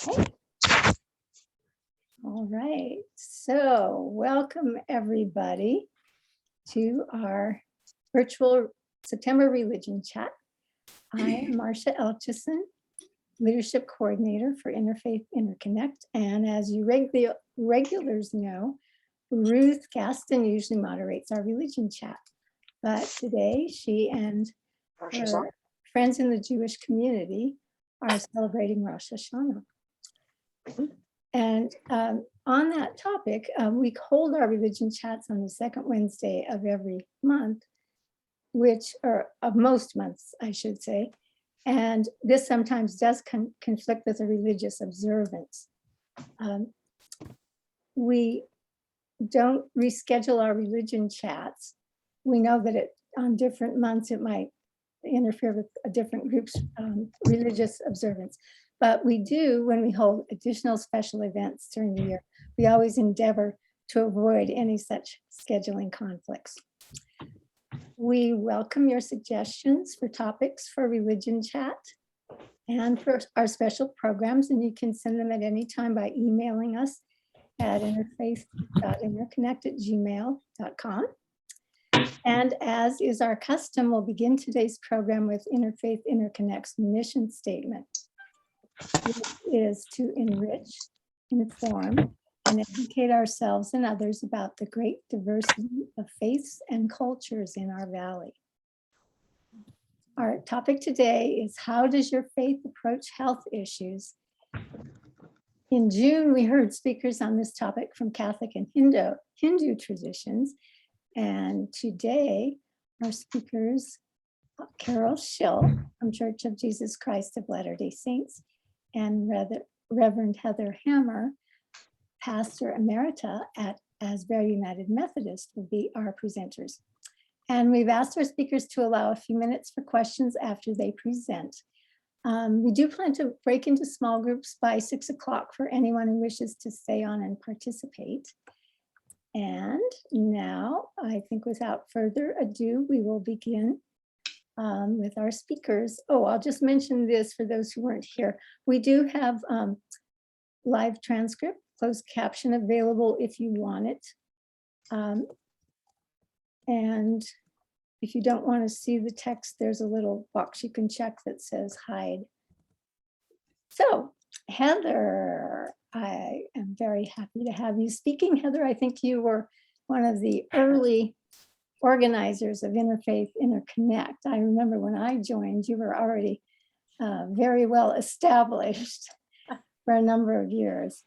Okay. All right, so welcome everybody to our virtual September religion chat. I am Marcia Elchison, Leadership Coordinator for Interfaith Interconnect, and as you regulars know, Ruth Gaston usually moderates our religion chat, but today she and her friends in the Jewish community are celebrating Rosh Hashanah. And on that topic, we hold our religion chats on the second Wednesday of every month, which, or of most months, I should say. And this sometimes does conflict with a religious observance. We don't reschedule our religion chats. We know that on different months, it might interfere with a different group's religious observance. But we do, when we hold additional special events during the year, we always endeavor to avoid any such scheduling conflicts. We welcome your suggestions for topics for religion chat and for our special programs, and you can send them at any time by emailing us at interfaith.interconnect@gmail.com. And as is our custom, we'll begin today's program with Interfaith Interconnect's mission statement. It is to enrich, inform, and educate ourselves and others about the great diversity of faiths and cultures in our valley. Our topic today is, how does your faith approach health issues? In June, we heard speakers on this topic from Catholic and Hindu traditions. And today, our speakers, Caryl Shill from Church of Jesus Christ of Latter-day Saints, and Reverend Heather Hammer, Pastor Emerita at Asbury United Methodist, will be our presenters. And we've asked our speakers to allow a few minutes for questions after they present. We do plan to break into small groups by 6 o'clock for anyone who wishes to stay on and participate. And now, I think without further ado, we will begin with our speakers. Oh, I'll just mention this for those who weren't here. We do have live transcript, closed caption available if you want it. And if you don't want to see the text, there's a little box you can check that says hide. So, Heather, I am very happy to have you speaking. Heather, I think you were one of the early organizers of Interfaith Interconnect. I remember when I joined, you were already very well established for a number of years.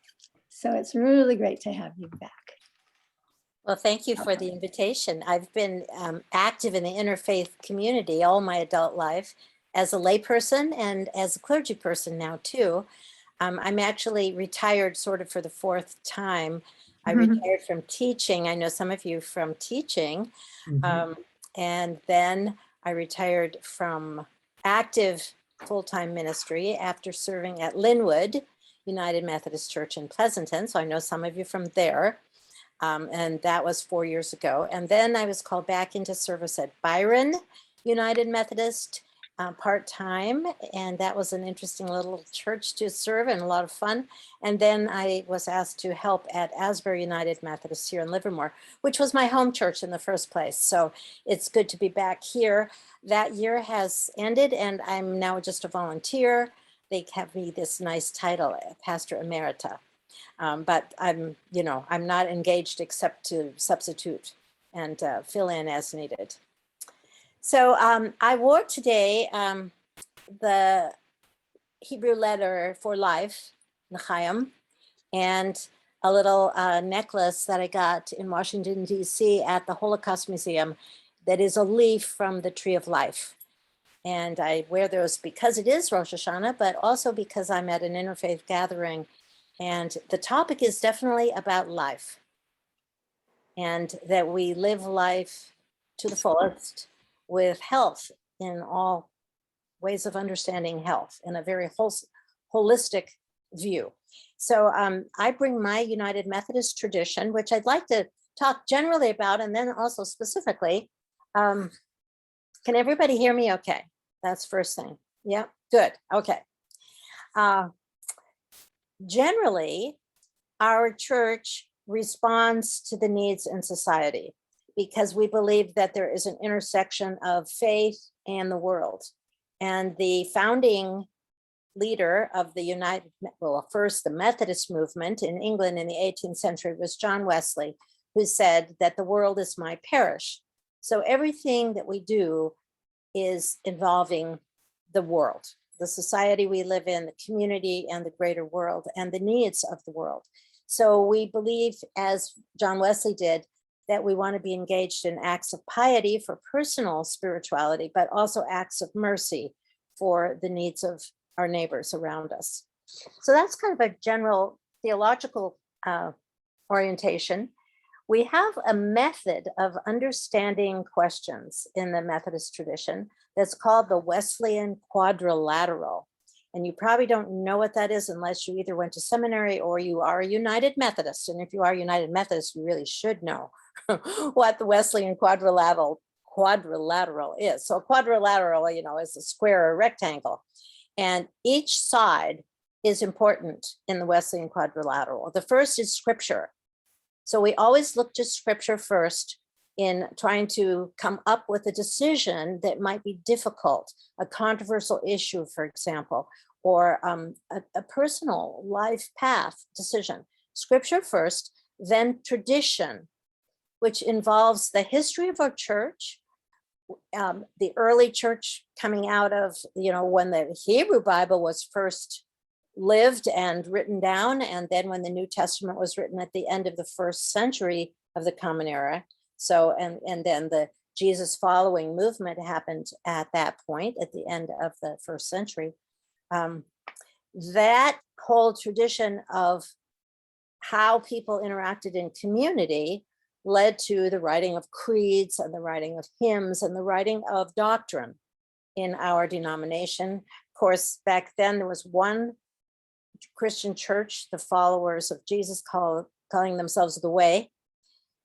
So it's really great to have you back. Well, thank you for the invitation. I've been active in the interfaith community all my adult life as a layperson and as a clergy person now too. I'm actually retired sort of for the fourth time. I retired from teaching. I know some of you from teaching. And then I retired from active full-time ministry after serving at Linwood United Methodist Church in Pleasanton. So I know some of you from there. And that was 4 years ago. And then I was called back into service at Byron United Methodist part-time. And that was an interesting little church to serve and a lot of fun. And then I was asked to help at Asbury United Methodist here in Livermore, which was my home church in the first place. So it's good to be back here. That year has ended and I'm now just a volunteer. They have me this nice title, Pastor Emerita. But I'm not engaged except to substitute and fill in as needed. So I wore today the Hebrew letter for life, L'chaim, and a little necklace that I got in Washington, D.C. at the Holocaust Museum that is a leaf from the Tree of Life. And I wear those because it is Rosh Hashanah, but also because I'm at an interfaith gathering. And the topic is definitely about life and that we live life to the fullest with health in all ways of understanding health in a very holistic view. So I bring my United Methodist tradition, which I'd like to talk generally about and then also specifically. Can everybody hear me okay? That's first thing. Yeah, good. Okay. generally, our church responds to the needs in society because we believe that there is an intersection of faith and the world. And the founding leader of the first the Methodist movement in England in the 18th century was John Wesley, who said that the world is my parish. So everything that we do is involving the world, the society we live in, the community, and the greater world, and the needs of the world. So we believe, as John Wesley did, that we want to be engaged in acts of piety for personal spirituality, but also acts of mercy for the needs of our neighbors around us. So that's kind of a general theological orientation. We have a method of understanding questions in the Methodist tradition that's called the Wesleyan Quadrilateral. And you probably don't know what that is unless you either went to seminary or you are a United Methodist. And if you are United Methodist, you really should know what the Wesleyan Quadrilateral is. So a quadrilateral, is a square or a rectangle. And each side is important in the Wesleyan Quadrilateral. The first is scripture. So we always look to scripture first in trying to come up with a decision that might be difficult, a controversial issue, for example, or a personal life path decision. Scripture first, then tradition, which involves the history of our church, the early church coming out of, when the Hebrew Bible was first lived and written down, and then when the New Testament was written at the end of the first century of the Common Era. So, and then the Jesus following movement happened at that point, at the end of the first century. That whole tradition of how people interacted in community led to the writing of creeds and the writing of hymns and the writing of doctrine in our denomination. Of course, back then there was one Christian church, the followers of Jesus calling themselves the Way.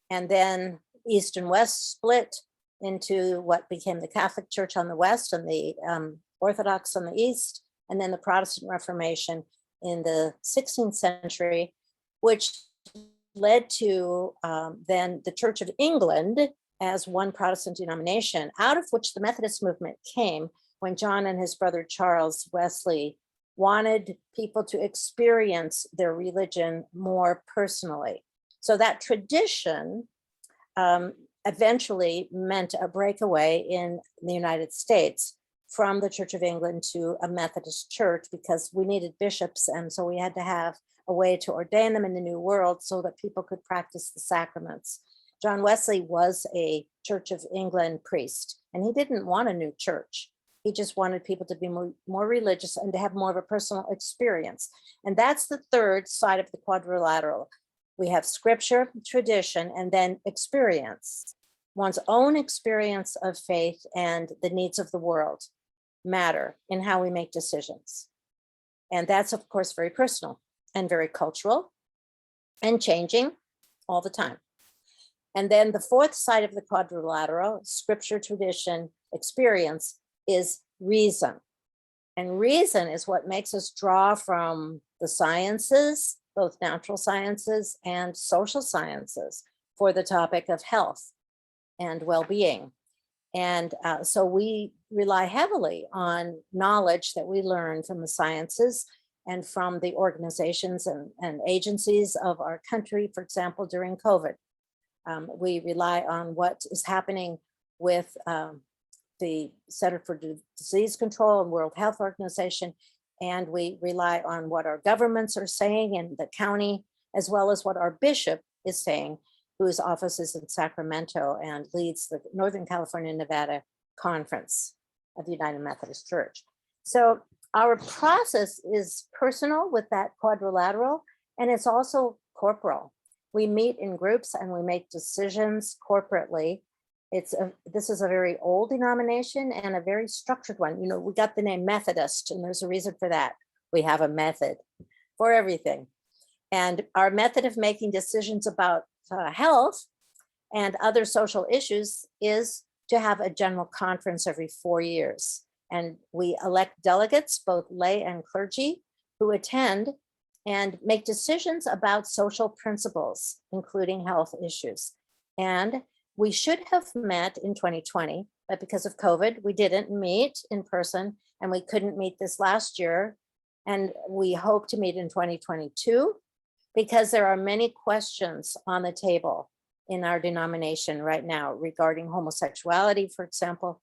And then East and West split into what became the Catholic Church on the West and the Orthodox on the East, and then the Protestant Reformation in the 16th century, which led to then the Church of England as one Protestant denomination, out of which the Methodist movement came when John and his brother Charles Wesley wanted people to experience their religion more personally. So that tradition eventually meant a breakaway in the United States from the Church of England to a Methodist church because we needed bishops. And so we had to have a way to ordain them in the New World so that people could practice the sacraments. John Wesley was a Church of England priest, and he didn't want a new church. He just wanted people to be more religious and to have more of a personal experience. And that's the third side of the quadrilateral. We have scripture, tradition, and then experience. One's own experience of faith and the needs of the world matter in how we make decisions. And that's, of course, very personal and very cultural and changing all the time. And then the fourth side of the quadrilateral, scripture, tradition, experience, is reason. And reason is what makes us draw from the sciences, both natural sciences and social sciences, for the topic of health and well-being. And so we rely heavily on knowledge that we learn from the sciences and from the organizations and agencies of our country, for example, during COVID. We rely on what is happening with the Center for Disease Control and World Health Organization, and we rely on what our governments are saying in the county, as well as what our bishop is saying, whose office is in Sacramento and leads the Northern California, Nevada Conference of the United Methodist Church. So our process is personal with that quadrilateral, and it's also corporal. We meet in groups and we make decisions corporately. This is a very old denomination and a very structured one. We got the name Methodist, and there's a reason for that. We have a method for everything. And our method of making decisions about health and other social issues is to have a general conference every 4 years. And we elect delegates, both lay and clergy, who attend and make decisions about social principles, including health issues. And we should have met in 2020, but because of COVID, we didn't meet in person, and we couldn't meet this last year. And we hope to meet in 2022 because there are many questions on the table in our denomination right now regarding homosexuality, for example,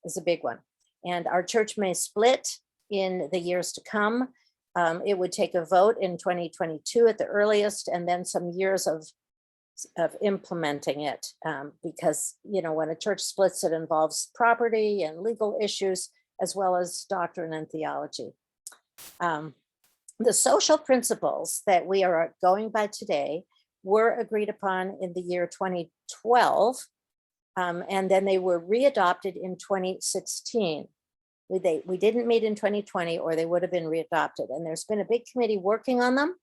is a big one. And our church may split in the years to come. It would take a vote in 2022 at the earliest, and then some years of implementing it, because, you know, when a church splits, it involves property and legal issues, as well as doctrine and theology. The social principles that we are going by today were agreed upon in the year 2012, and then they were readopted in 2016. We didn't meet in 2020, or they would have been readopted. And there's been a big committee working on them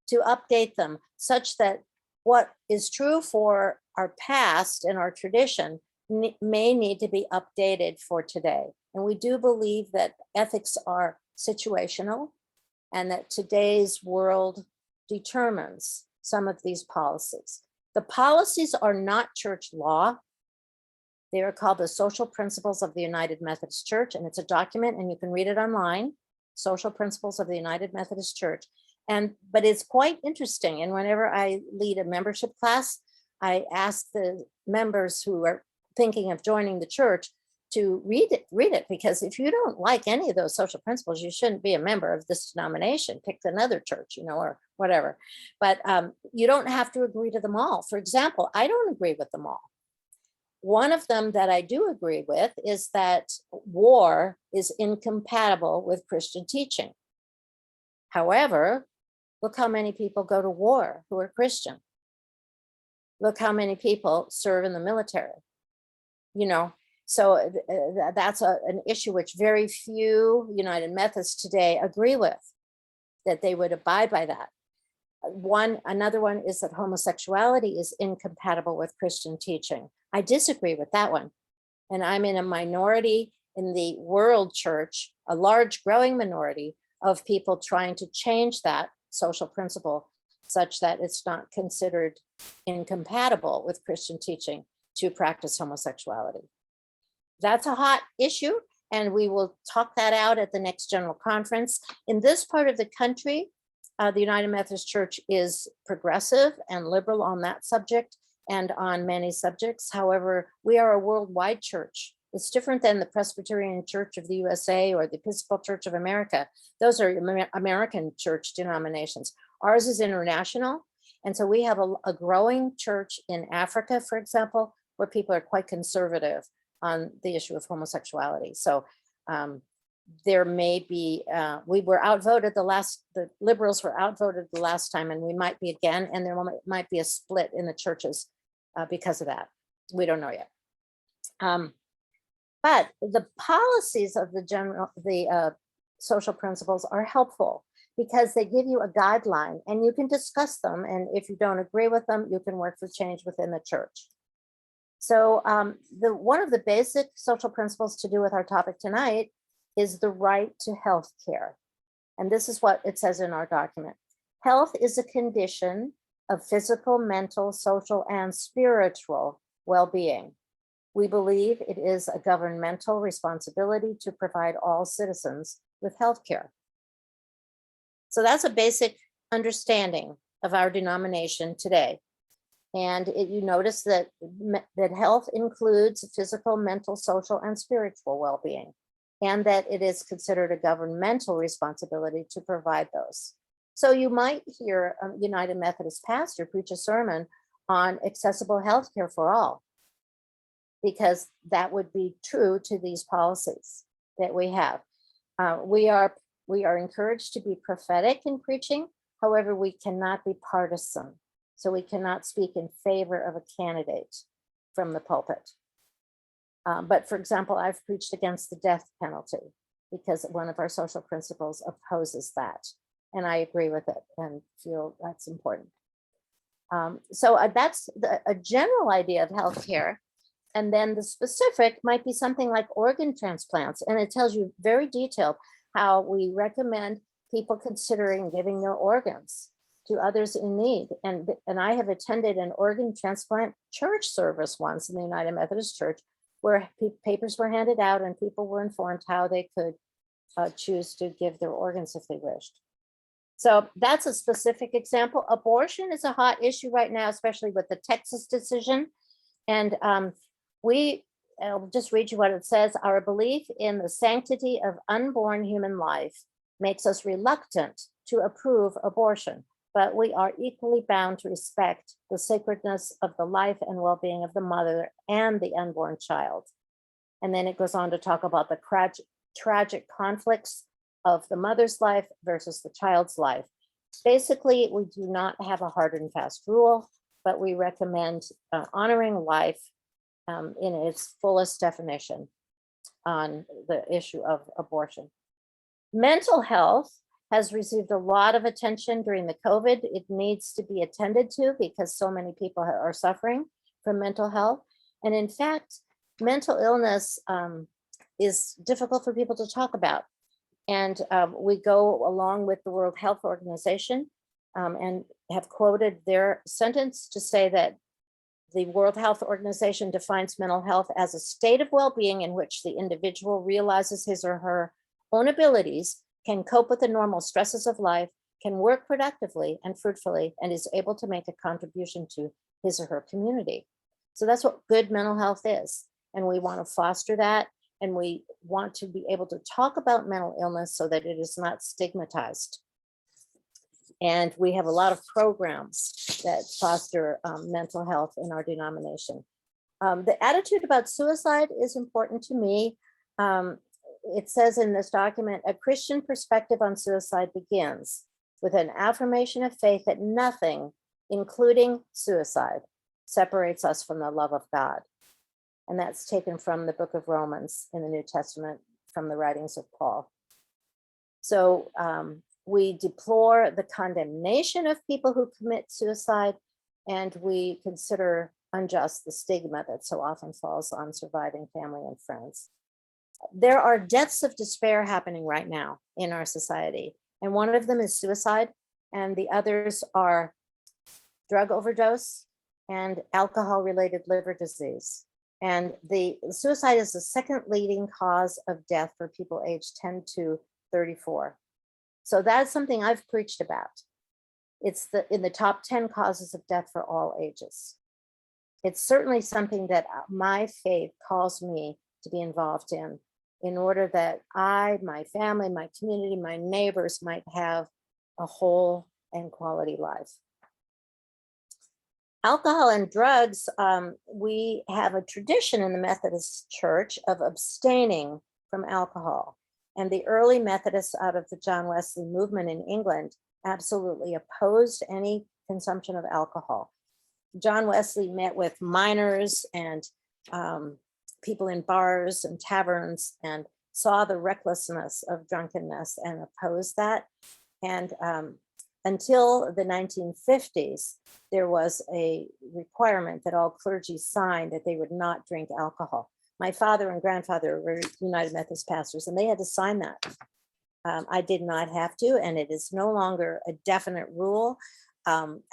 to update them such that what is true for our past and our tradition may need to be updated for today. And we do believe that ethics are situational, and that today's world determines some of these policies. The policies are not church law. They are called the Social Principles of the United Methodist Church, and it's a document, and you can read it online, Social Principles of the United Methodist Church. But it's quite interesting. And whenever I lead a membership class, I ask the members who are thinking of joining the church to read it, because if you don't like any of those social principles, you shouldn't be a member of this denomination. Pick another church, you know, or whatever. But you don't have to agree to them all. For example, I don't agree with them all. One of them that I do agree with is that war is incompatible with Christian teaching. However, look how many people go to war who are Christian. Look how many people serve in the military, you know. So that's an issue which very few United Methodists today agree with, that they would abide by that. Another one is that homosexuality is incompatible with Christian teaching. I disagree with that one. And I'm in a minority in the world church, a large growing minority of people trying to change that social principle such that it's not considered incompatible with Christian teaching to practice homosexuality. That's a hot issue, and we will talk that out at the next general conference. In this part of the country, the United Methodist Church is progressive and liberal on that subject and on many subjects. However, we are a worldwide church. It's different than the Presbyterian Church of the USA or the Episcopal Church of America. Those are American church denominations. Ours is international. And so we have a growing church in Africa, for example, where people are quite conservative on the issue of homosexuality. So there may be, we were outvoted the liberals were outvoted the last time, and we might be again, and there might be a split in the churches because of that. We don't know yet. But the policies of the social principles are helpful because they give you a guideline and you can discuss them. And if you don't agree with them, you can work for change within the church. So one of the basic social principles to do with our topic tonight is the right to health care. And this is what it says in our document. Health is a condition of physical, mental, social, and spiritual well-being. We believe it is a governmental responsibility to provide all citizens with health care. So that's a basic understanding of our denomination today. And you notice that health includes physical, mental, social, and spiritual well-being, and that it is considered a governmental responsibility to provide those. So you might hear a United Methodist pastor preach a sermon on accessible health care for all, because that would be true to these policies that we have. We are encouraged to be prophetic in preaching. However, we cannot be partisan. So we cannot speak in favor of a candidate from the pulpit. But for example, I've preached against the death penalty because one of our social principles opposes that. And I agree with it and feel that's important. So that's a general idea of healthcare. And then the specific might be something like organ transplants. And it tells you very detailed how we recommend people considering giving their organs to others in need. And I have attended an organ transplant church service once in the United Methodist Church, where papers were handed out and people were informed how they could choose to give their organs if they wished. So that's a specific example. Abortion is a hot issue right now, especially with the Texas decision. And I'll just read you what it says. Our belief in the sanctity of unborn human life makes us reluctant to approve abortion, but we are equally bound to respect the sacredness of the life and well-being of the mother and the unborn child. And then it goes on to talk about the tragic conflicts of the mother's life versus the child's life. Basically, we do not have a hard and fast rule, but we recommend honoring life in its fullest definition on the issue of abortion. Mental health has received a lot of attention during the COVID. It needs to be attended to because so many people are suffering from mental health. And in fact, mental illness is difficult for people to talk about. And we go along with the World Health Organization and have quoted their sentence to say that the World Health Organization defines mental health as a state of well-being in which the individual realizes his or her own abilities, can cope with the normal stresses of life, can work productively and fruitfully, and is able to make a contribution to his or her community. So that's what good mental health is. And we want to foster that. And we want to be able to talk about mental illness so that it is not stigmatized. And we have a lot of programs that foster mental health in our denomination. The attitude about suicide is important to me. It says in this document, a Christian perspective on suicide begins with an affirmation of faith that nothing, including suicide, separates us from the love of God. And that's taken from the book of Romans in the New Testament, from the writings of Paul. So we deplore the condemnation of people who commit suicide, and we consider unjust the stigma that so often falls on surviving family and friends. There are deaths of despair happening right now in our society, and one of them is suicide, and the others are drug overdose and alcohol-related liver disease. And the suicide is the second leading cause of death for people aged 10 to 34. So that's something I've preached about. It's in the top 10 causes of death for all ages. It's certainly something that my faith calls me to be involved in order that I, my family, my community, my neighbors might have a whole and quality life. Alcohol and drugs, we have a tradition in the Methodist Church of abstaining from alcohol. And the early Methodists out of the John Wesley movement in England absolutely opposed any consumption of alcohol. John Wesley met with miners and people in bars and taverns and saw the recklessness of drunkenness and opposed that. And until the 1950s, there was a requirement that all clergy signed that they would not drink alcohol. My father and grandfather were United Methodist pastors, and they had to sign that. I did not have to, and it is no longer a definite rule.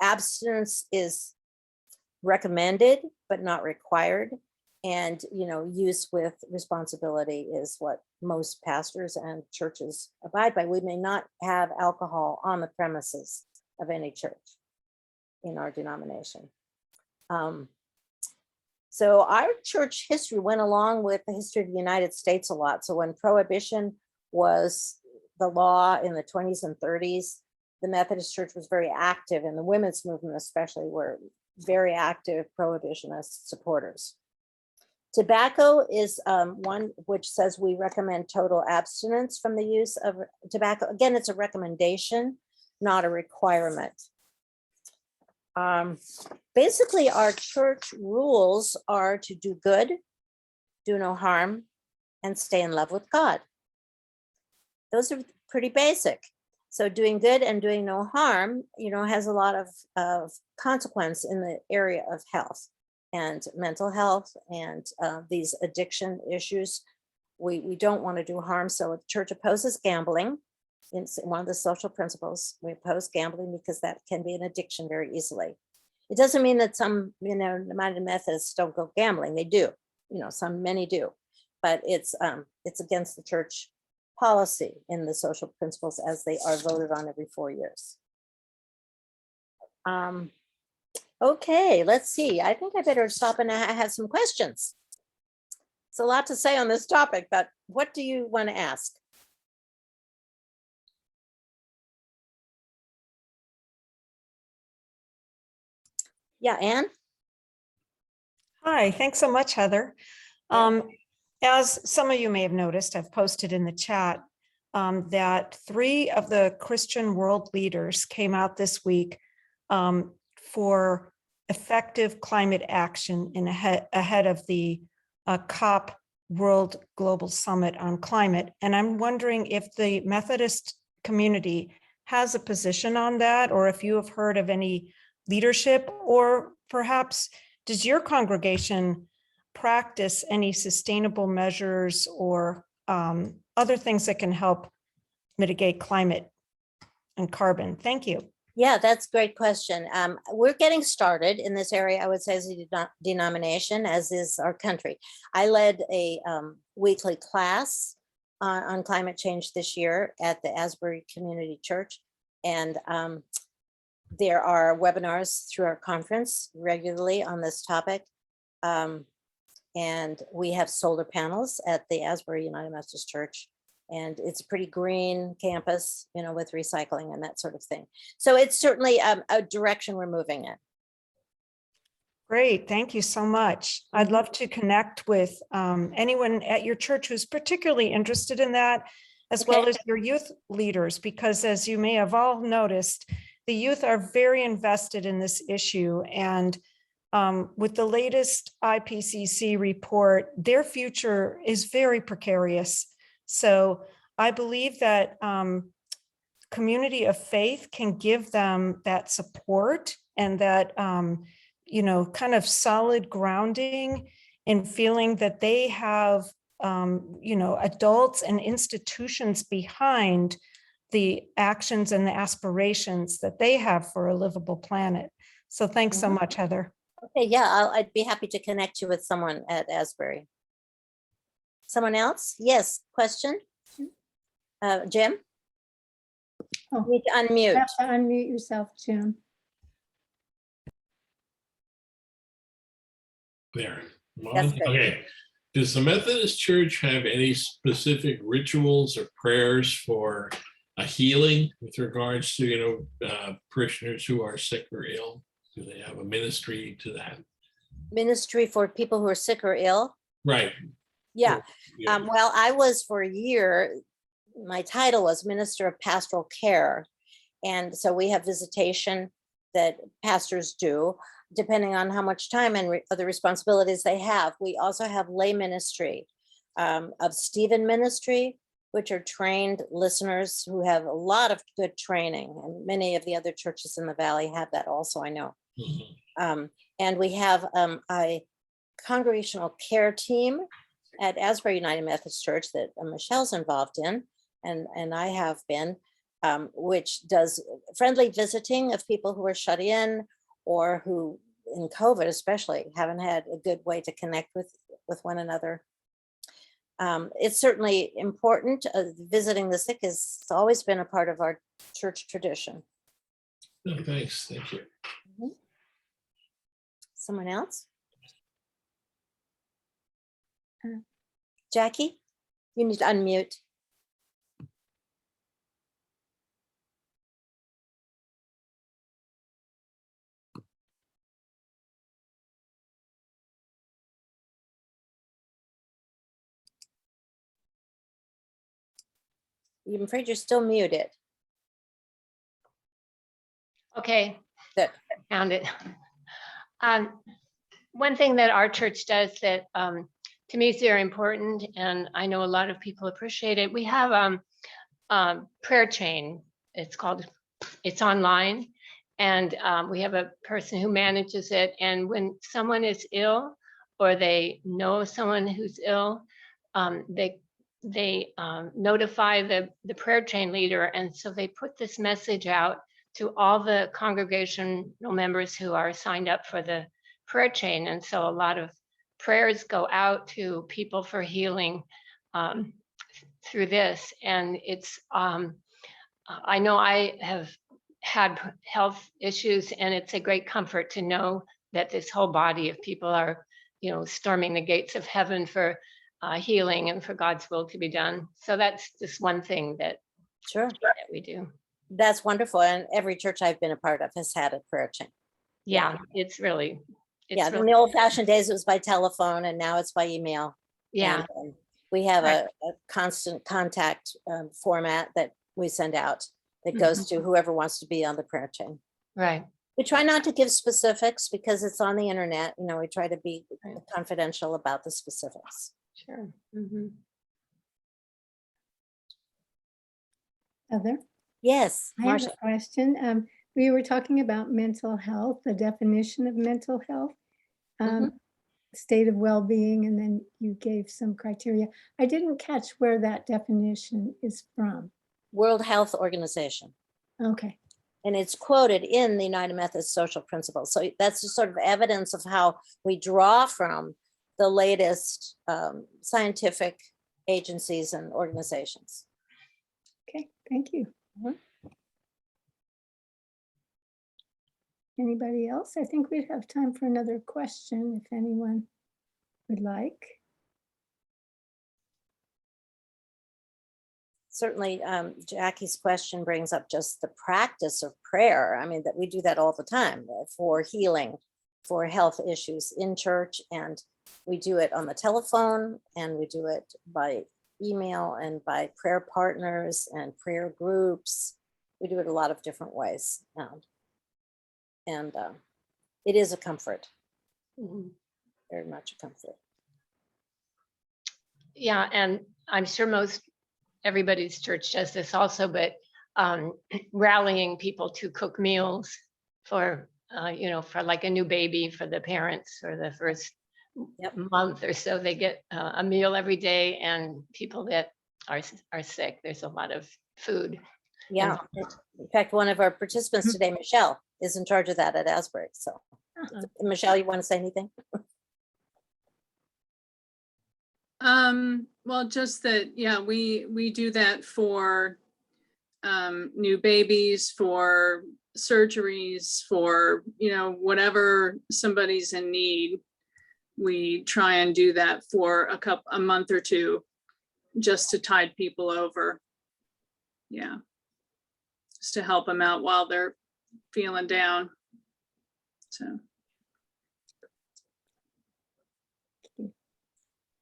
Abstinence is recommended, but not required. And, use with responsibility is what most pastors and churches abide by. We may not have alcohol on the premises of any church in our denomination. So our church history went along with the history of the United States a lot. So when prohibition was the law in the 20s and 30s, the Methodist Church was very active, and the women's movement especially were very active prohibitionist supporters. Tobacco is one which says we recommend total abstinence from the use of tobacco. Again, it's a recommendation, not a requirement. Basically, our church rules are to do good, do no harm, and stay in love with God. Those are pretty basic. So doing good and doing no harm, has a lot of consequence in the area of health and mental health and these addiction issues. We don't want to do harm. So the church opposes gambling. one of the social principles. We oppose gambling because that can be an addiction very easily. It doesn't mean that some, United Methodists don't go gambling. They do, many do, but it's against the church policy in the social principles as they are voted on every 4 years. Okay, let's see. I think I better stop and I have some questions. It's a lot to say on this topic, but what do you want to ask? Yeah, Anne? Hi, thanks so much, Heather. As some of you may have noticed, I've posted in the chat that 3 of the Christian world leaders came out this week for effective climate action ahead of the COP World Global Summit on Climate. And I'm wondering if the Methodist community has a position on that, or if you have heard of any leadership, or perhaps does your congregation practice any sustainable measures or other things that can help mitigate climate and carbon? Thank you. Yeah, that's a great question. We're getting started in this area, I would say, as a denomination, as is our country. I led a weekly class on climate change this year at the Asbury Community Church. And there are webinars through our conference regularly on this topic. And we have solar panels at the Asbury United Methodist Church. And it's a pretty green campus, with recycling and that sort of thing. So it's certainly a direction we're moving in. Great, thank you so much. I'd love to connect with anyone at your church who's particularly interested in that, as well as your youth leaders, because as you may have all noticed, the youth are very invested in this issue. And with the latest IPCC report, their future is very precarious. So I believe that community of faith can give them that support and that, kind of solid grounding in feeling that they have, adults and institutions behind the actions and the aspirations that they have for a livable planet. So thanks so much, Heather. Okay, yeah, I'd be happy to connect you with someone at Asbury. Someone else? Yes, question? Jim? Oh, You need to unmute. you have to unmute yourself, Jim. There. That's good. Okay. Does the Methodist Church have any specific rituals or prayers for a healing with regards to, parishioners who are sick or ill? Do they have a ministry to that? Ministry for people who are sick or ill? Right. Yeah. Yeah. Well, I was for a year, my title was Minister of Pastoral Care. And so we have visitation that pastors do, depending on how much time and other responsibilities they have. We also have lay ministry of Stephen ministry, which are trained listeners who have a lot of good training. And many of the other churches in the Valley have that also, I know. Mhm. And we have a congregational care team at Asbury United Methodist Church that Michelle's involved in, and I have been, which does friendly visiting of people who are shut in or who, in COVID especially, haven't had a good way to connect with one another. It's certainly important. Visiting the sick has always been a part of our church tradition. No, thanks. Thank you. Someone else? Uh. Jackie, you need to unmute. I'm afraid you're still muted. Okay, Good. found it. One thing that our church does that to me is very important, and I know a lot of people appreciate it. We have prayer chain. It's online, and we have a person who manages it. And when someone is ill or they know someone who's ill, notify the prayer chain leader. And so they put this message out to all the congregational members who are signed up for the prayer chain. And so a lot of prayers go out to people for healing through this. And it's, I know I have had health issues, and it's a great comfort to know that this whole body of people are, storming the gates of heaven for healing and for God's will to be done. So that's just one thing that Sure. we do. That's wonderful. And every church I've been a part of has had a prayer chain. Yeah, it's really, Yeah, in the old fashioned days, it was by telephone, and now it's by email. yeah, And, we have Right. a constant contact format that we send out that goes to whoever wants to be on the prayer chain. right. We try not to give specifics because it's on the internet. We try to be Right. confidential about the specifics. Sure. Mhm. Heather? Yes, I have Marsha. a question. We were talking about mental health, the definition of mental health, state of well-being, and then you gave some criteria. I didn't catch where that definition is from. World Health Organization. Okay, And it's quoted in the United Methodist Social Principles. So that's just sort of evidence of how we draw from the latest scientific agencies and organizations. okay, thank you. Mhm. Anybody else? I think we'd have time for another question if anyone would like. Certainly, Jackie's question brings up just the practice of prayer. I mean, that we do that all the time for healing, for health issues in church. And we do it on the telephone, and we do it by email and by prayer partners and prayer groups. We do it a lot of different ways. And it is a comfort, Mhm. very much a comfort. Yeah, and I'm sure everybody's church does this also, but rallying people to cook meals for, for like a new baby for the parents for the first Yep. month or so, they get a meal every day, and people that are sick, there's a lot of food. Yeah. In fact, one of our participants today, Michelle, is in charge of that at Asbury. So, Michelle, you want to say anything? Well, just that, yeah, we do that for new babies, for surgeries, for, whatever somebody's in need. We try and do that for a month or two, just to tide people over. Yeah. Just to help them out while they're feeling down. So.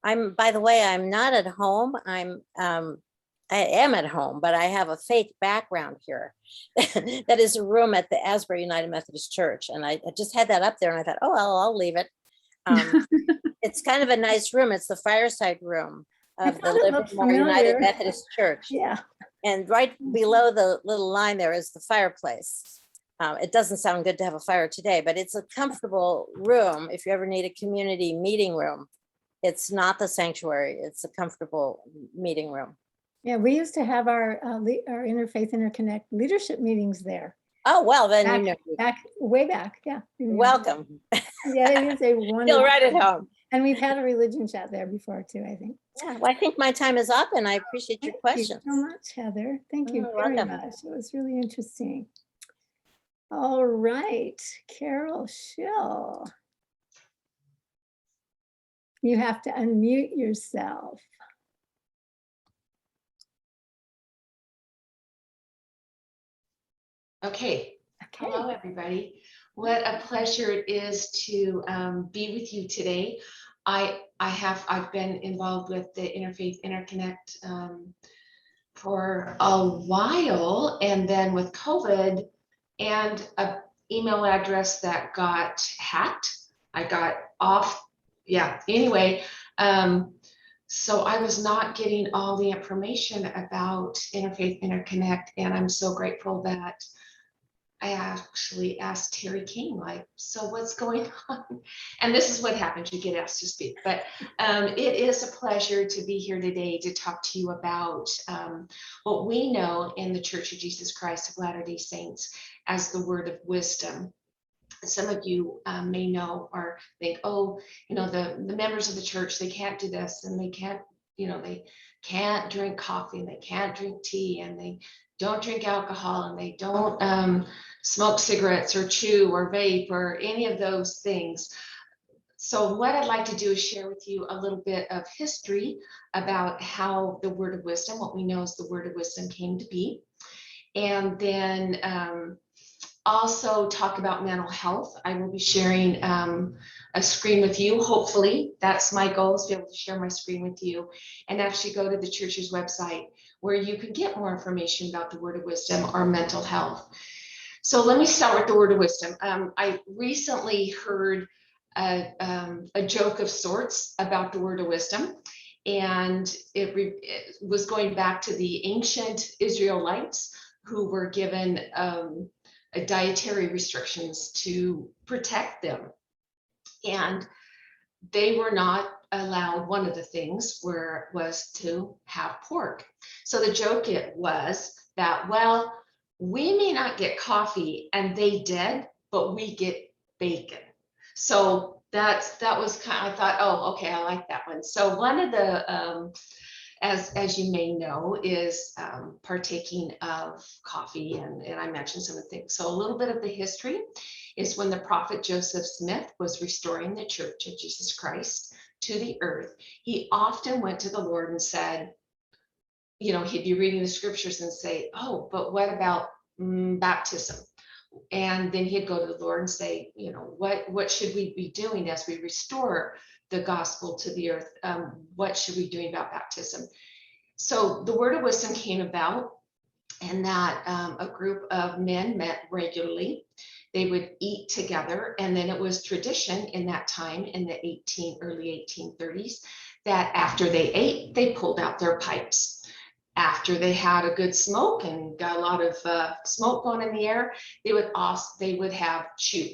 By the way, I'm not at home. I am at home, but I have a fake background here. That is a room at the Asbury United Methodist Church. And I just had that up there, and I thought, oh, well, I'll leave it. It's kind of a nice room. It's the fireside room of the Livermore United Methodist Church. Yeah. And right below the little line there is the fireplace. It doesn't sound good to have a fire today, but it's a comfortable room if you ever need a community meeting room. It's not the sanctuary. It's a comfortable meeting room. Yeah, we used to have our Interfaith Interconnect leadership meetings there. Oh, well, then way back, yeah. Welcome. Yeah, it is a wonderful. Still right at home. And we've had a religion chat there before too, I think. Yeah, well, I think my time is up, and I appreciate your questions. Thank you so much, Heather. Thank you You're very welcome. much. It was really interesting. All right, Caryl Shill. You have to unmute yourself. Okay. Hello, everybody. What a pleasure it is to be with you today. I've been involved with the Interfaith Interconnect for a while, and then with COVID and an email address that got hacked, I got off. Yeah, anyway, so I was not getting all the information about Interfaith Interconnect, and I'm so grateful that actually asked Terry King, like, so what's going on? And this is what happens, you get asked to speak. But it is a pleasure to be here today to talk to you about what we know in the Church of Jesus Christ of Latter-day Saints as the word of wisdom. Some of you may know or think, oh, you know, the members of the church, they can't do this, and they can't, you know, they can't drink coffee, and they can't drink tea, and they don't drink alcohol, and they don't smoke cigarettes or chew or vape or any of those things. So what I'd like to do is share with you a little bit of history about how the word of wisdom, what we know as the word of wisdom, came to be. And then also talk about mental health. I will be sharing a screen with you. Hopefully, that's my goal, is to be able to share my screen with you and actually go to the church's website where you can get more information about the word of wisdom or mental health. So let me start with the word of wisdom. I recently heard a joke of sorts about the word of wisdom, and it was going back to the ancient Israelites who were given dietary restrictions to protect them. And they were not allowed, one of the things was to have pork. So the joke was that, well, we may not get coffee and they did, but we get bacon. So that was kind of, I thought, oh, okay, I like that one. So one of the, as you may know, is partaking of coffee, and I mentioned some of the things. So a little bit of the history is when the prophet Joseph Smith was restoring the Church of Jesus Christ to the earth, he often went to the Lord and said, you know, he'd be reading the scriptures and say, oh, but what about baptism? And then he'd go to the Lord and say, you know, what should we be doing as we restore the gospel to the earth? What should we be doing about baptism? So the word of wisdom came about, and that a group of men met regularly. They would eat together, and then it was tradition in that time, in the early 1830s, that after they ate, they pulled out their pipes. After they had a good smoke and got a lot of smoke going in the air, they would have chew.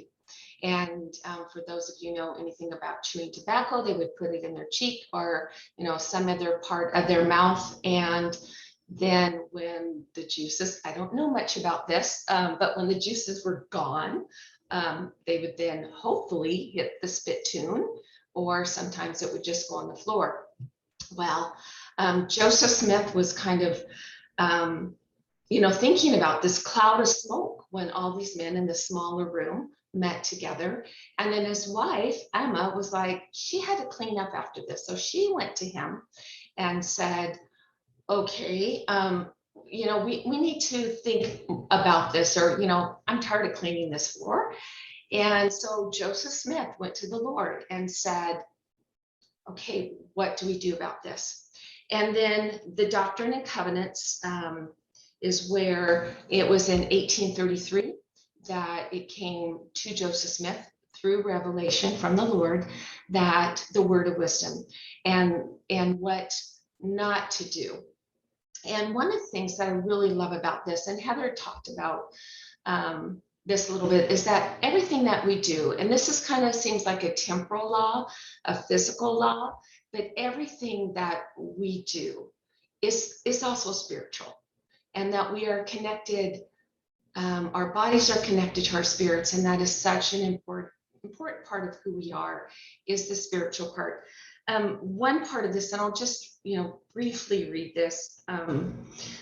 And for those of you know anything about chewing tobacco, they would put it in their cheek or, you know, some other part of their mouth. And then when the juices, I don't know much about this, but when the juices were gone, they would then hopefully hit the spittoon, or sometimes it would just go on the floor. Well, Joseph Smith was kind of, you know, thinking about this cloud of smoke when all these men in the smaller room met together. And then his wife, Emma, was like, she had to clean up after this. So she went to him and said, okay, you know, we need to think about this, or, you know, I'm tired of cleaning this floor. And so Joseph Smith went to the Lord and said, okay, what do we do about this? And then the Doctrine and Covenants is where it was in 1833 that it came to Joseph Smith through revelation from the Lord, that the word of wisdom and what not to do. And one of the things that I really love about this, and Heather talked about this a little bit, is that everything that we do, and this is kind of seems like a temporal law, a physical law, but everything that we do is also spiritual, and that we are connected. Our bodies are connected to our spirits, and that is such an important part of who we are, is the spiritual part. One part of this, and I'll just, you know, briefly read this.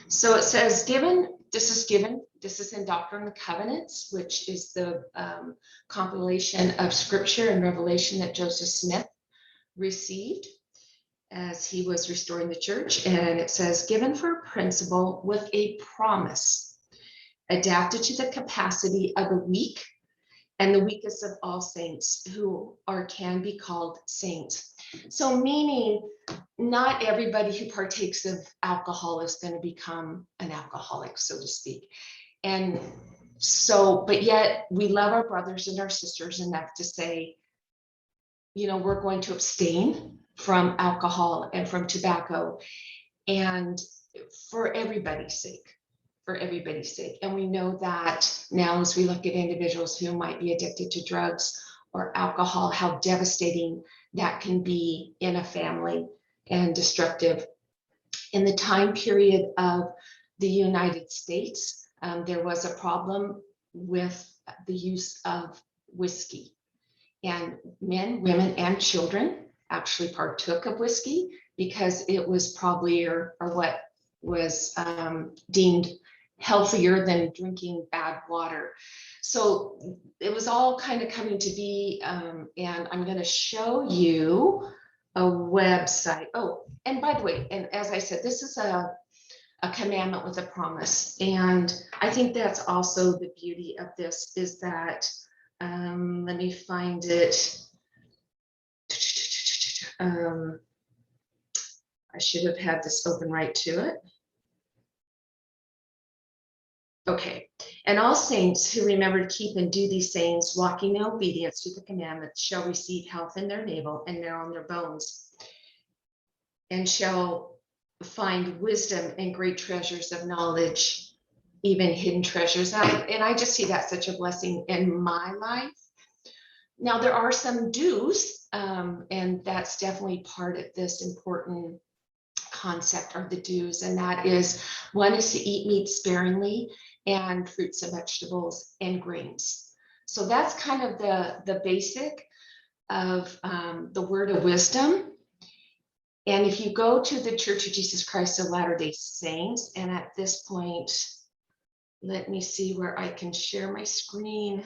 So it says, this is in Doctrine and Covenants, which is the compilation of scripture and revelation that Joseph Smith received as he was restoring the church. And it says, given for a principle with a promise, adapted to the capacity of the weak and the weakest of all saints, who can be called saints. So meaning, not everybody who partakes of alcohol is going to become an alcoholic, so to speak. And so, but yet we love our brothers and our sisters enough to say, you know, we're going to abstain from alcohol and from tobacco, and for everybody's sake. for everybody's sake. And we know that now as we look at individuals who might be addicted to drugs or alcohol, how devastating that can be in a family and destructive. In the time period of the United States, there was a problem with the use of whiskey. And men, women, and children actually partook of whiskey because it was probably or what was deemed healthier than drinking bad water. So it was all kind of coming to be, and I'm going to show you a website. Oh, and by the way, and as I said, this is a commandment with a promise. And I think that's also the beauty of this is that, let me find it. I should have had this open right to it. Okay, and all saints who remember to keep and do these sayings, walking in obedience to the commandments, shall receive health in their navel and marrow in their bones, and shall find wisdom and great treasures of knowledge, even hidden treasures. And I just see that such a blessing in my life. Now, there are some do's, and that's definitely part of this important concept of the do's, and that is, one is to eat meat sparingly and fruits and vegetables and grains. So that's kind of the basic of the word of wisdom. And if you go to the Church of Jesus Christ of Latter-day Saints, and at this point, let me see where I can share my screen.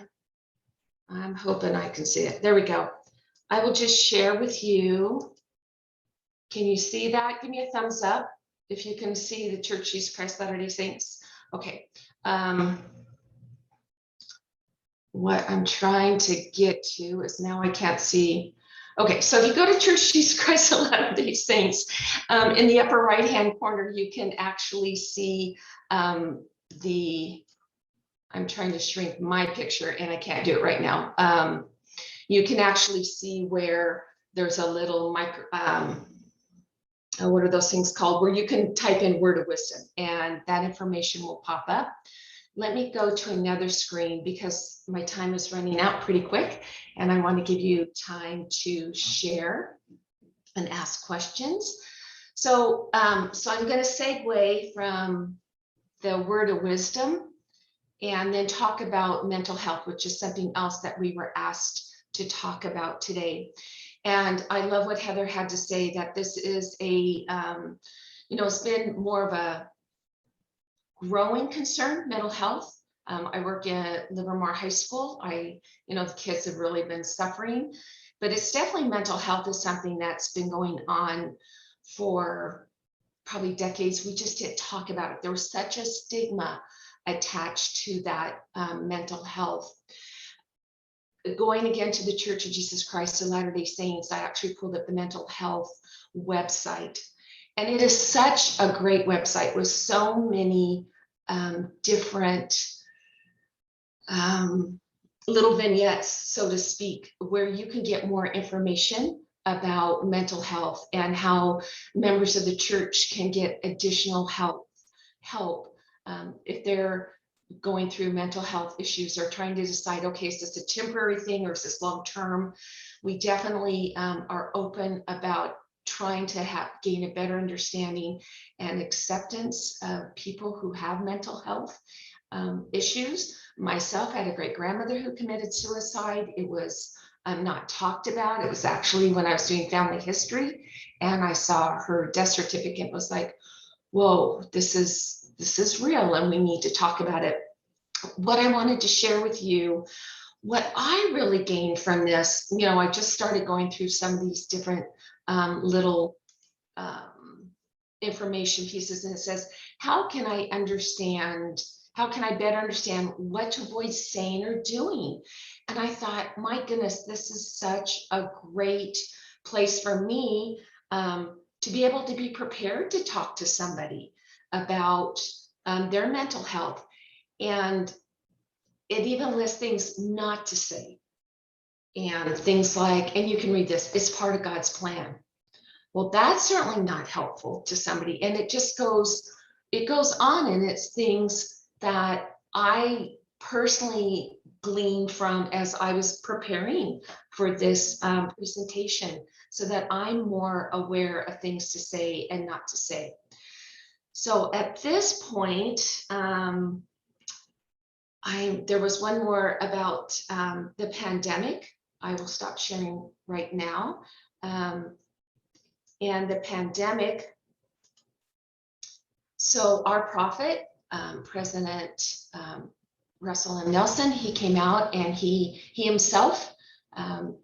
I'm hoping I can see it. There we go. I will just share with you. Can you see that? Give me a thumbs up if you can see the Church of Jesus Christ of Latter-day Saints. Okay. What I'm trying to get to is now I can't see. Okay, so if you go to Church of Jesus Christ of Latter-day Saints, in the upper right-hand corner, you can actually see I'm trying to shrink my picture and I can't do it right now. You can actually see where there's a little micro, what are those things called, where you can type in word of wisdom and that information will pop up. Let me go to another screen because my time is running out pretty quick and I want to give you time to share and ask questions. So, so I'm going to segue from the word of wisdom and then talk about mental health, which is something else that we were asked to talk about today. And I love what Heather had to say, that this is a, it's been more of a growing concern, mental health. I work at Livermore High School. The kids have really been suffering, but it's definitely mental health is something that's been going on for probably decades. We just didn't talk about it. There was such a stigma attached to that mental health. Going again to the Church of Jesus Christ of Latter-day Saints, I actually pulled up the mental health website. And it is such a great website with so many different little vignettes, so to speak, where you can get more information about mental health and how members of the church can get additional help if they're going through mental health issues or trying to decide, okay, is this a temporary thing or is this long term? We definitely are open about trying to gain a better understanding and acceptance of people who have mental health issues. Myself, I had a great grandmother who committed suicide. It was not talked about. It was actually when I was doing family history and I saw her death certificate, was like, whoa, this is real and we need to talk about it. What I wanted to share with you, what I really gained from this, I just started going through some of these different little information pieces, and it says, how can I better understand what to avoid saying or doing? And I thought, my goodness, this is such a great place for me to be able to be prepared to talk to somebody about their mental health. And it even lists things not to say. And things like, and you can read this, it's part of God's plan. Well, that's certainly not helpful to somebody. And it just goes it goes on, and it's things that I personally gleaned from as I was preparing for this presentation, so that I'm more aware of things to say and not to say. So at this point, there was one more about the pandemic. I will stop sharing right now. And the pandemic. So our prophet, President Russell M. Nelson, he came out and he himself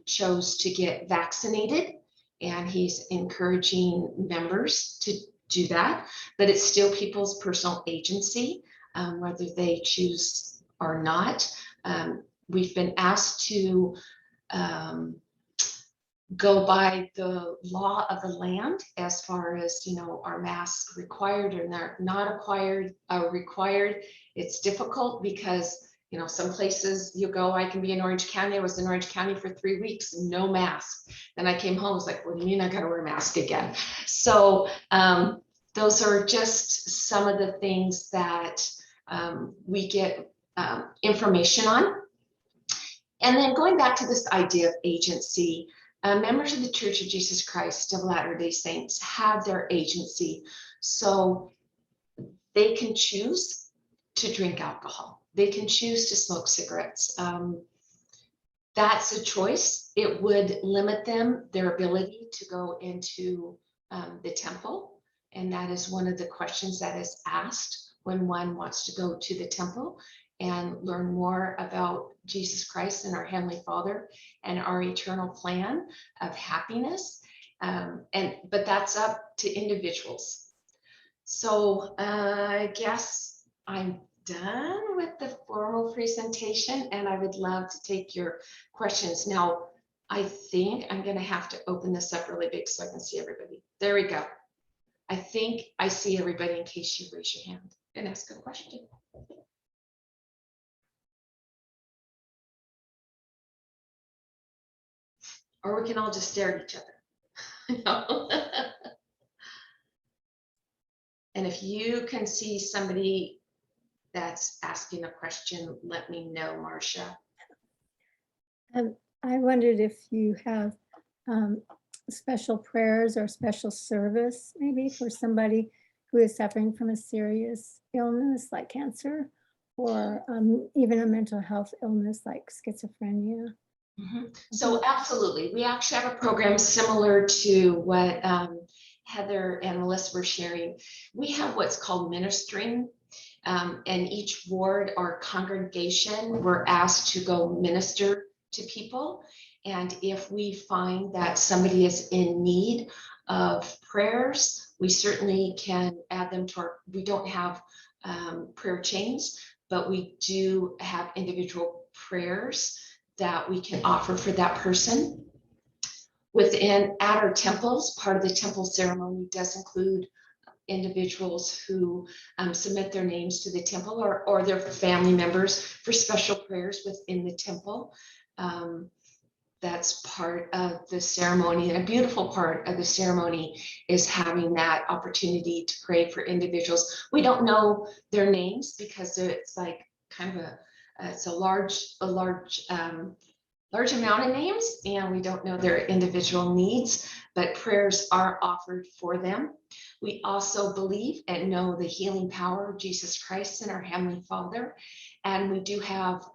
chose to get vaccinated, and he's encouraging members to do that, but it's still people's personal agency, whether they choose or not. We've been asked to go by the law of the land as far as, you know, are masks required or not required. It's difficult because, you know, some places you go, I can be in Orange County. I was in Orange County for 3 weeks, no mask. Then I came home, I was like, what do you mean I gotta wear a mask again? So those are just some of the things that we get information on. And then going back to this idea of agency, members of the Church of Jesus Christ of Latter-day Saints have their agency. So they can choose to drink alcohol. They can choose to smoke cigarettes. That's a choice. It would limit their ability to go into the temple. And that is one of the questions that is asked when one wants to go to the temple and learn more about Jesus Christ and our Heavenly Father and our eternal plan of happiness. But that's up to individuals. So I guess I'm done with the formal presentation, and I would love to take your questions. Now, I think I'm gonna have to open this up really big so I can see everybody. There we go. I think I see everybody in case you raise your hand and ask a question. Or we can all just stare at each other. No. And if you can see somebody that's asking a question, let me know, Marcia. I wondered if you have special prayers or special service, maybe for somebody who is suffering from a serious illness like cancer, or even a mental health illness like schizophrenia. So absolutely, we actually have a program similar to what Heather and Melissa were sharing. We have what's called ministering, and each ward or congregation, we're asked to go minister to people. And if we find that somebody is in need of prayers, we certainly can add them to our, we don't have prayer chains, but we do have individual prayers that we can offer for that person. At our temples, part of the temple ceremony does include individuals who submit their names to the temple or their family members for special prayers within the temple. That's part of the ceremony, and a beautiful part of the ceremony is having that opportunity to pray for individuals. We don't know their names because it's like kind of it's a large amount of names, and we don't know their individual needs, but prayers are offered for them. We also believe and know the healing power of Jesus Christ and our Heavenly Father. And we do have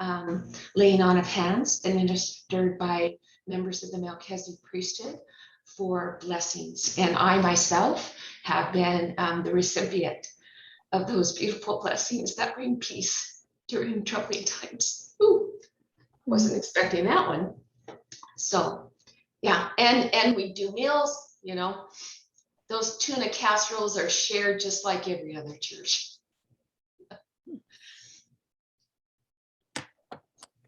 laying on of hands administered by members of the Melchizedek priesthood for blessings. And I myself have been the recipient of those beautiful blessings that bring peace during troubling times. Ooh, wasn't expecting that one. So yeah, and we do meals, you know, those tuna casseroles are shared just like every other church.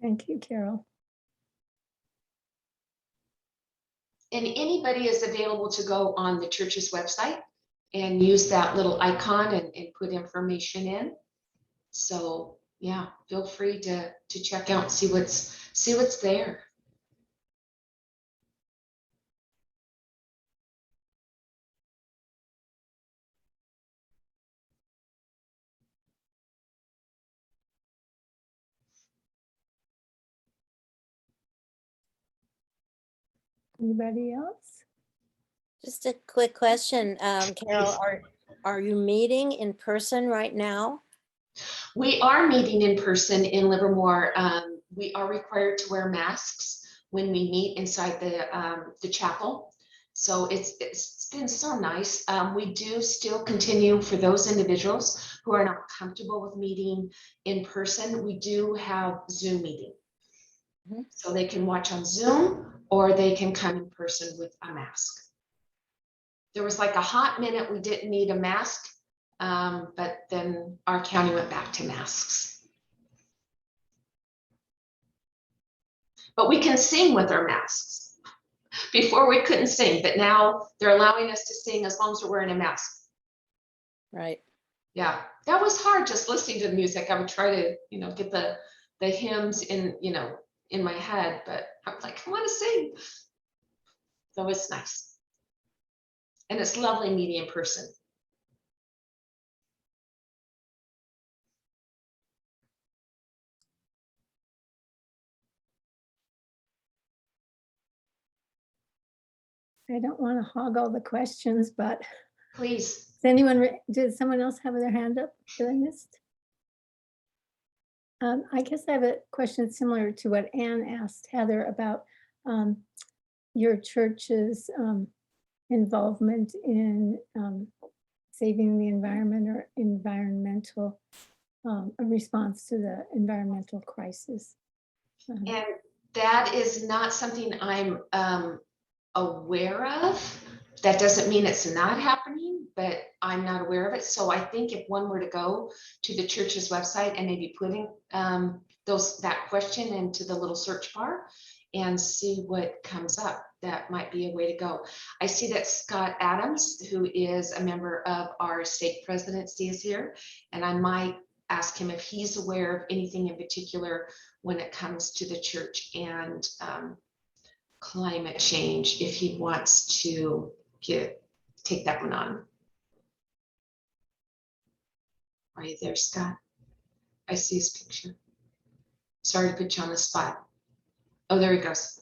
Thank you, Caryl. And anybody is available to go on the church's website and use that little icon and put information in. So yeah, feel free to check out and see what's there. Anybody else? Just a quick question, Caryl, are you meeting in person right now? We are meeting in person in Livermore. We are required to wear masks when we meet inside the chapel. So it's been so nice. We do still continue for those individuals who are not comfortable with meeting in person. We do have Zoom meeting. Mhm. So they can watch on Zoom or they can come in person with a mask. There was like a hot minute we didn't need a mask, but then our county went back to masks. But we can sing with our masks. Before we couldn't sing, but now they're allowing us to sing as long as we're wearing a mask. Right. Yeah, that was hard just listening to the music. I would try to, get the hymns in, in my head, but I was like, I want to sing. So it's nice. And it's lovely meeting in person. I don't want to hog all the questions, but Please. did someone else have their hand up that I missed? I guess I have a question similar to what Anne asked Heather about your church's involvement in saving the environment or environmental, a response to the environmental crisis. And that is not something I'm aware of. That doesn't mean it's not happening, but I'm not aware of it. So I think if one were to go to the church's website and maybe putting that question into the little search bar and see what comes up, that might be a way to go. I see that Scott Adams, who is a member of our state presidency, is here, and I might ask him if he's aware of anything in particular when it comes to the church and climate change, if he wants to take that one on. Are you there, Scott? I see his picture. Sorry to put you on the spot. Oh, there he goes.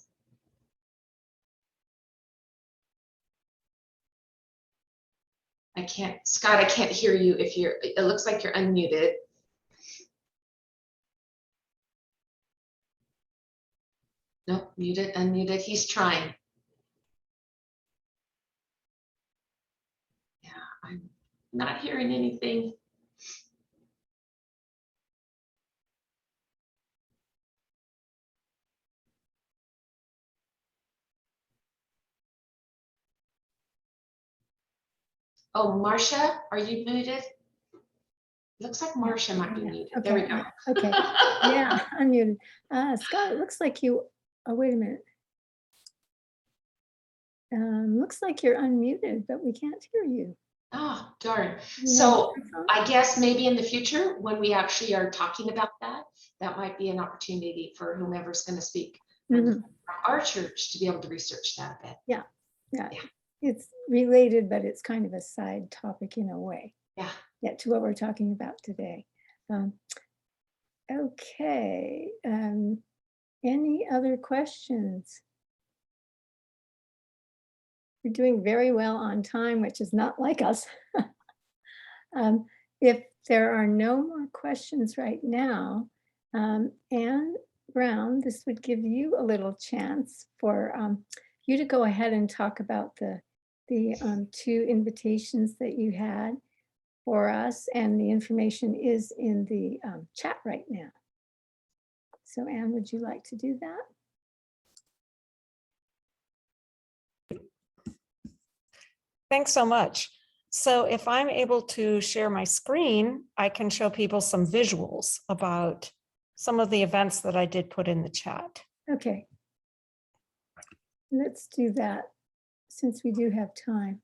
Scott, I can't hear you if it looks like you're unmuted. Nope, muted, unmuted, he's trying. Yeah, I'm not hearing anything. Oh, Marcia, are you muted? Looks like Marcia might be muted. Okay. There we go. Okay, yeah, unmuted. Scott, it looks like you, oh, wait a minute. Looks like you're unmuted, but we can't hear you. Oh, darn. You So have a microphone? I guess maybe in the future, when we actually are talking about that might be an opportunity for whomever's going to speak from our church to be able to research that a bit. Yeah. Yeah. It's related, but it's kind of a side topic in a way. Yeah. To what we're talking about today. Okay. Any other questions? We're doing very well on time, which is not like us. If there are no more questions right now, Anne Brown, this would give you a little chance for you to go ahead and talk about the two invitations that you had for us, and the information is in the chat right now. So Anne, would you like to do that? Thanks so much. So if I'm able to share my screen, I can show people some visuals about some of the events that I did put in the chat. Okay. Let's do that since we do have time.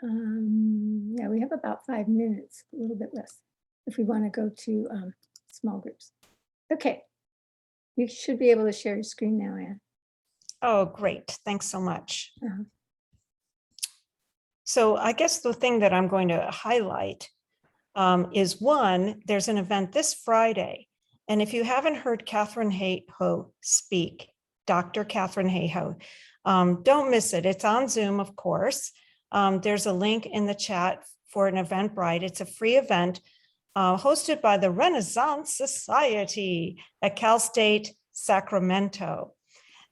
Yeah, we have about 5 minutes, a little bit less, if we want to go to small groups. Okay. You should be able to share your screen now, Anne. Oh, great. Thanks so much. Uh-huh. So I guess the thing that I'm going to highlight is one, there's an event this Friday. And if you haven't heard Catherine Hayhoe speak, Dr. Catherine Hayhoe, Don't miss it. It's on Zoom, of course. There's a link in the chat for an Eventbrite. It's a free event hosted by the Renaissance Society at Cal State Sacramento.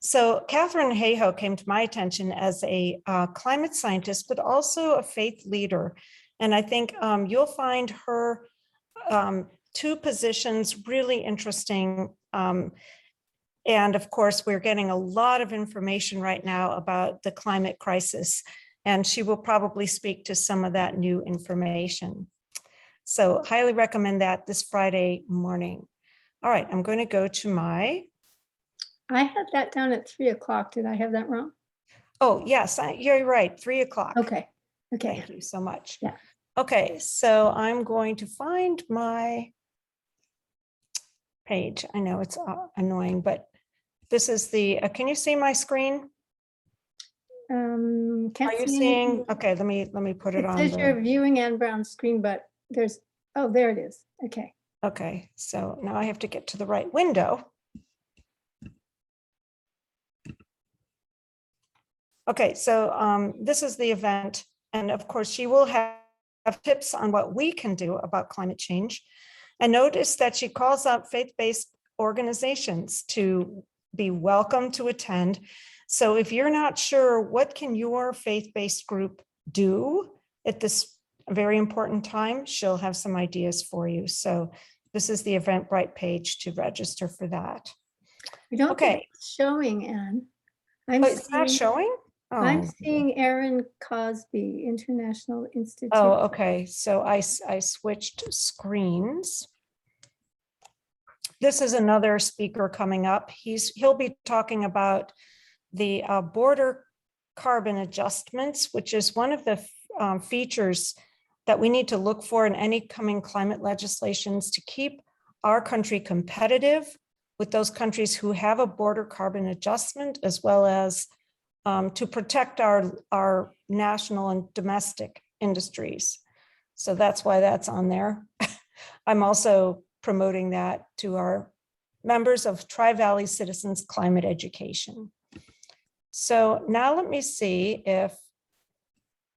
So Catherine Hayhoe came to my attention as a climate scientist, but also a faith leader. And I think you'll find her two positions really interesting. And of course, we're getting a lot of information right now about the climate crisis, and she will probably speak to some of that new information. So highly recommend that this Friday morning. All right, I'm going to go to my. I had that down at 3 o'clock. Did I have that wrong? Oh, yes, you're right, 3 o'clock. Okay. Okay. Thank you so much. Yeah. Okay, so I'm going to find my page. I know it's annoying, but this is the, can you see my screen? Can't Are you see seeing? anything. Okay, let me put it It on. says you're viewing Ann Brown's screen, but there's, oh, there it is. Okay. Okay, so now I have to get to the right window. Okay, so this is the event. And of course, she will have tips on what we can do about climate change. And notice that she calls out faith-based organizations to be welcome to attend. So if you're not sure, what can your faith-based group do at this very important time, she'll have some ideas for you. So this is the Eventbrite page to register for that. We don't think Okay. it's showing, Ann. Oh, it's not showing? I'm Oh. seeing Erin Cosby, International Institute. Oh, okay. So I switched screens. This is another speaker coming up. He'll be talking about the border carbon adjustments, which is one of the features that we need to look for in any coming climate legislations to keep our country competitive with those countries who have a border carbon adjustment, as well as to protect our national and domestic industries. So that's why that's on there. I'm also promoting that to our members of Tri-Valley Citizens Climate Education. So now let me see if,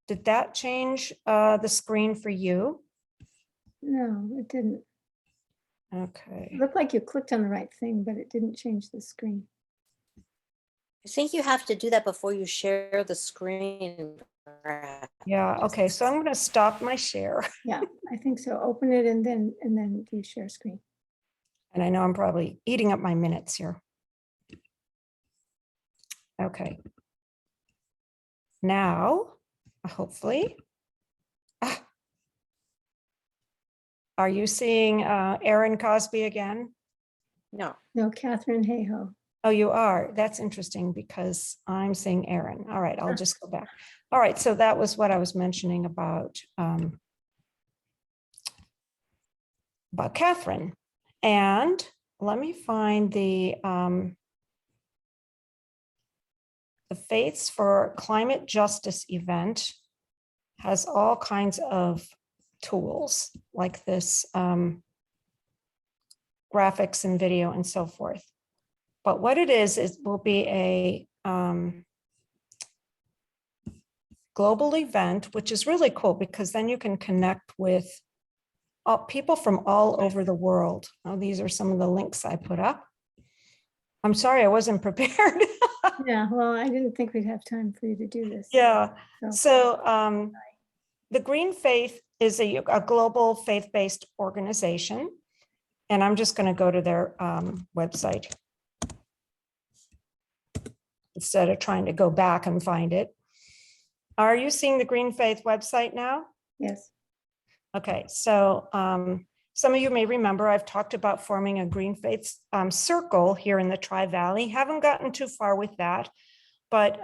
did that change the screen for you? No, it didn't. Okay. It looked like you clicked on the right thing, but it didn't change the screen. I think you have to do that before you share the screen. Yeah, okay, so I'm going to stop my share. Yeah, I think so. Open it and then do share screen. And I know I'm probably eating up my minutes here. Okay. Now, hopefully. Are you seeing Erin Cosby again? No. No, Catherine Hayhoe. Oh, you are. That's interesting because I'm seeing Erin. All right, I'll just go back. All right, so that was what I was mentioning about Catherine. And let me find the Faiths for Climate Justice event has all kinds of tools like this, graphics and video and so forth. But what it is will be a global event, which is really cool because then you can connect with people from all over the world. Oh, these are some of the links I put up. I'm sorry, I wasn't prepared. Yeah, well, I didn't think we'd have time for you to do this. Yeah, so the Green Faith is a global faith-based organization. And I'm just going to go to their website instead of trying to go back and find it. Are you seeing the Green Faith website now? Yes. Okay, so some of you may remember I've talked about forming a Green Faith circle here in the Tri-Valley. Haven't gotten too far with that, but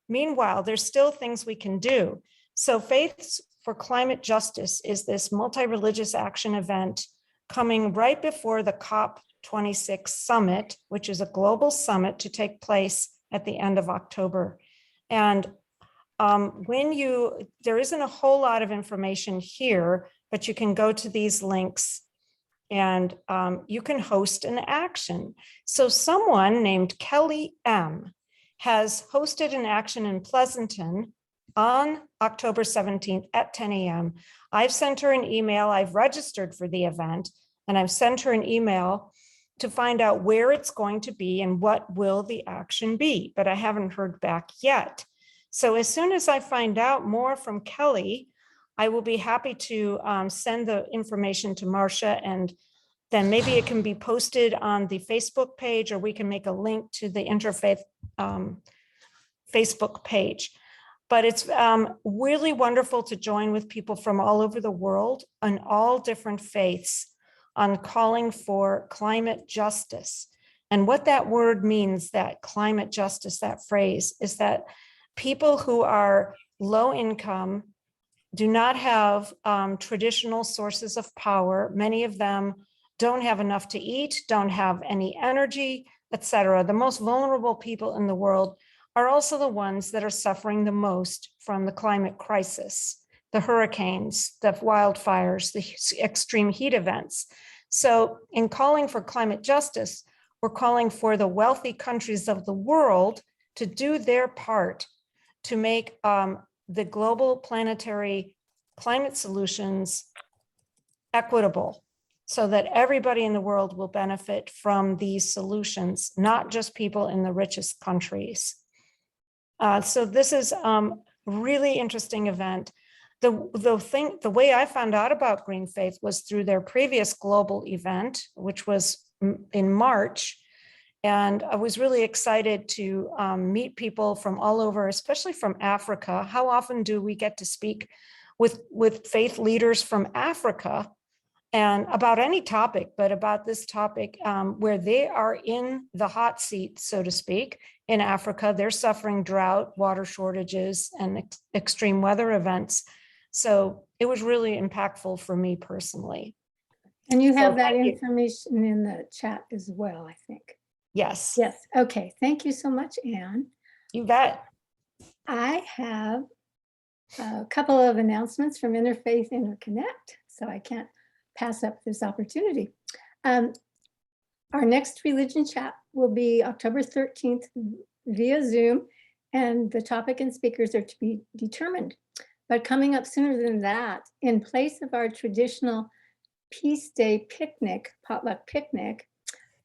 meanwhile, there's still things we can do. So Faiths for Climate Justice is this multi-religious action event coming right before the COP26 summit, which is a global summit to take place at the end of October. And there isn't a whole lot of information here, but you can go to these links and you can host an action. So someone named Kelly M. has hosted an action in Pleasanton on October 17th at 10 a.m. I've sent her an email. I've registered for the event, and I've sent her an email to find out where it's going to be and what will the action be, but I haven't heard back yet. So as soon as I find out more from Kelly, I will be happy to send the information to Marcia, and then maybe it can be posted on the Facebook page, or we can make a link to the Interfaith Facebook page. But it's really wonderful to join with people from all over the world on all different faiths on calling for climate justice. And what that word means, that climate justice, that phrase, is that people who are low income, do not have traditional sources of power. Many of them don't have enough to eat, don't have any energy, etc. The most vulnerable people in the world are also the ones that are suffering the most from the climate crisis, the hurricanes, the wildfires, the extreme heat events. So in calling for climate justice, we're calling for the wealthy countries of the world to do their part to make the global planetary climate solutions equitable, so that everybody in the world will benefit from these solutions, not just people in the richest countries. So this is a really interesting event. The way I found out about Green Faith was through their previous global event, which was in March. And I was really excited to meet people from all over, especially from Africa. How often do we get to speak with faith leaders from Africa, and about any topic, but about this topic where they are in the hot seat, so to speak, in Africa? They're suffering drought, water shortages, and extreme weather events. So it was really impactful for me personally. And you have So that thank you. information in the chat as well, I think. Yes, Yes. Okay. Thank you so much, Anne. you bet. I have a couple of announcements from Interfaith Interconnect, so I can't pass up this opportunity. Our next religion chat will be October 13th via Zoom, and the topic and speakers are to be determined. But coming up sooner than that, in place of our traditional Peace Day picnic, potluck picnic,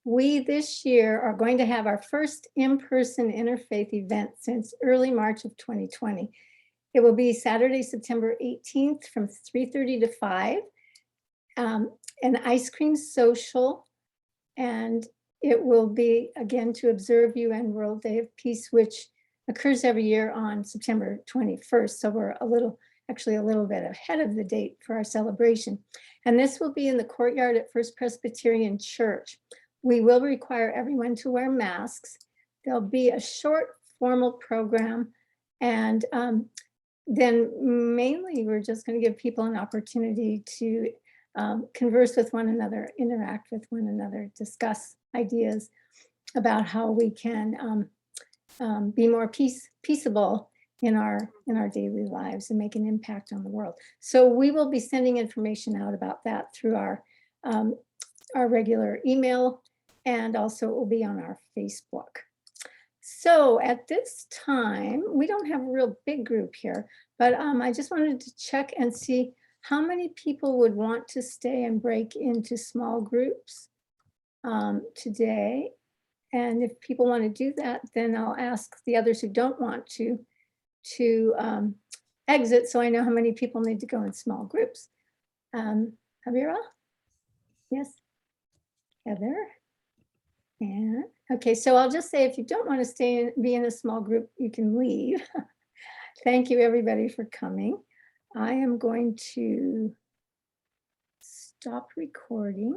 we this year are going to have our first in-person interfaith event since early March of 2020. It will be Saturday, September 18th from 3:30 to 5, an ice cream social, and it will be, again, to observe UN World Day of Peace, which occurs every year on September 21st. So we're actually a little bit ahead of the date for our celebration. And this will be in the courtyard at First Presbyterian Church. We will require everyone to wear masks. There'll be a short formal program, and then mainly we're just going to give people an opportunity to converse with one another, interact with one another, discuss ideas about how we can be more peaceable in our daily lives and make an impact on the world. So we will be sending information out about that through our regular email, and also it will be on our Facebook. So at this time, we don't have a real big group here, but I just wanted to check and see how many people would want to stay and break into small groups today. And if people want to do that, then I'll ask the others who don't want to exit, so I know how many people need to go in small groups. Javiera? Yes? Heather? And okay, so I'll just say, if you don't want to be in a small group, you can leave. Thank you, everybody, for coming. I am going to stop recording.